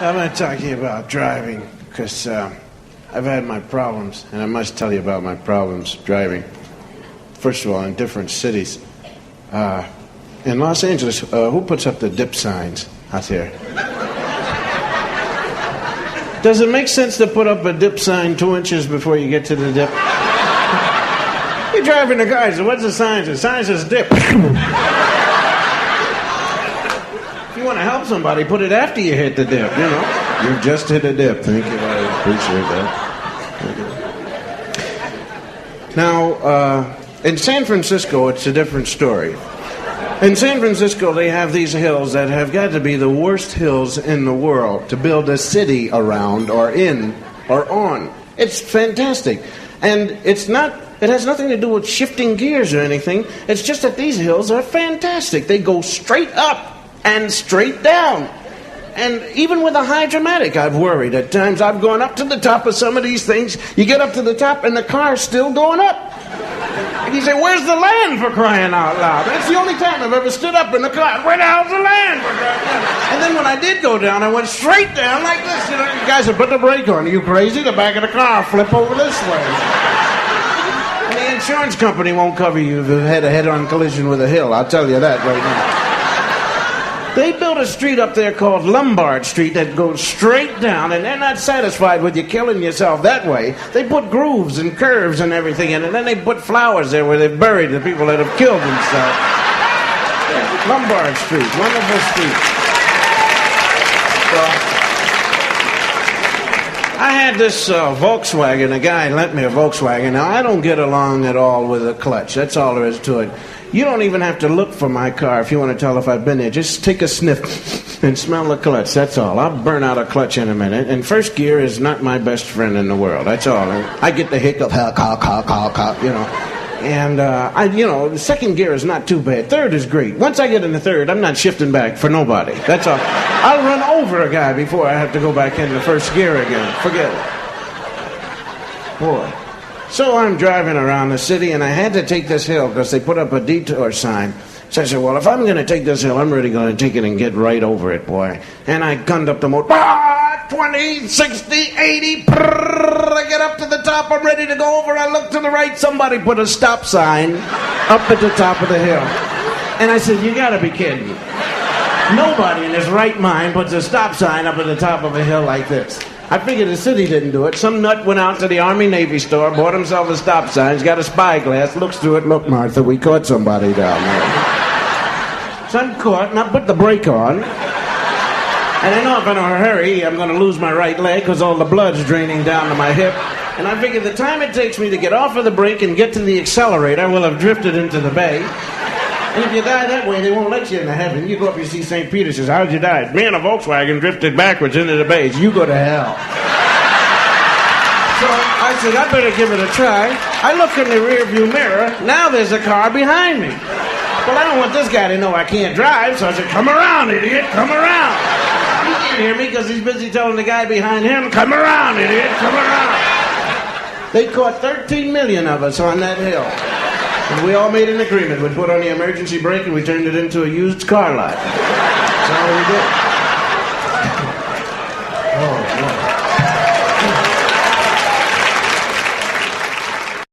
I'm going to talk to you about driving, because I've had my problems, and I must tell you about my problems driving. First of all, in different cities. In Los Angeles, who puts up the dip signs out there? Does it make sense to put up a dip sign 2 inches before you get to the dip? You're driving the car, so what's the sign? The sign says dip. If you want to help somebody, put it after you hit the dip, you know. You just hit a dip. Thank you, I appreciate that. Now, in San Francisco, it's a different story. In San Francisco, they have these hills that have got to be the worst hills in the world to build a city around or in or on. It's fantastic. And it has nothing to do with shifting gears or anything. It's just that these hills are fantastic. They go straight up and straight down. And even with a high dramatic, I've worried. At times I've gone up to the top of some of these things. You get up to the top and the car's still going up. And you say, where's the land, for crying out loud? That's the only time I've ever stood up in the car. Where the hell's the land, for crying out loud? And then when I did go down, I went straight down like this. You know, you guys said, put the brake on. Are you crazy? The back of the car flip over this way. And the insurance company won't cover you if you've had a head-on collision with a hill. I'll tell you that right now. They built a street up there called Lombard Street that goes straight down, and they're not satisfied with you killing yourself that way. They put grooves and curves and everything in it, and then they put flowers there where they've buried the people that have killed themselves. Yeah, Lombard Street, wonderful street. So, I had this Volkswagen. A guy lent me a Volkswagen. Now, I don't get along at all with a clutch. That's all there is to it. You don't even have to look for my car if you want to tell if I've been there. Just take a sniff and smell the clutch. That's all. I'll burn out a clutch in a minute. And first gear is not my best friend in the world. That's all. I get the hiccup, you know. And, the second gear is not too bad. Third is great. Once I get in the third, I'm not shifting back for nobody. That's all. I'll run over a guy before I have to go back in the first gear again. Forget it. Boy. So I'm driving around the city, and I had to take this hill because they put up a detour sign. So I said, well, if I'm going to take this hill, I'm really going to take it and get right over it, boy. And I gunned up the motor. 20, 60, 80. I get up to the top. I'm ready to go over. I look to the right. Somebody put a stop sign up at the top of the hill. And I said, you got to be kidding me. Nobody in his right mind puts a stop sign up at the top of a hill like this. I figured the city didn't do it. Some nut went out to the Army-Navy store, bought himself a stop sign, he's got a spyglass, looks through it, look, Martha, we caught somebody down there. So I'm caught, and I put the brake on. And I know if I'm in a hurry, I'm going to lose my right leg because all the blood's draining down to my hip. And I figured the time it takes me to get off of the brake and get to the accelerator will have drifted into the bay. And if you die that way, they won't let you into heaven. You go up, you see St. Peter, says, how'd you die? Me and a Volkswagen drifted backwards into the bays. You go to hell. So I said, I better give it a try. I look in the rearview mirror. Now there's a car behind me. Well, I don't want this guy to know I can't drive, so I said, come around, idiot, come around. He can't hear me because he's busy telling the guy behind him, come around, idiot, come around. They caught 13 million of us on that hill. And we all made an agreement. We put on the emergency brake and we turned it into a used car lot. That's all we did.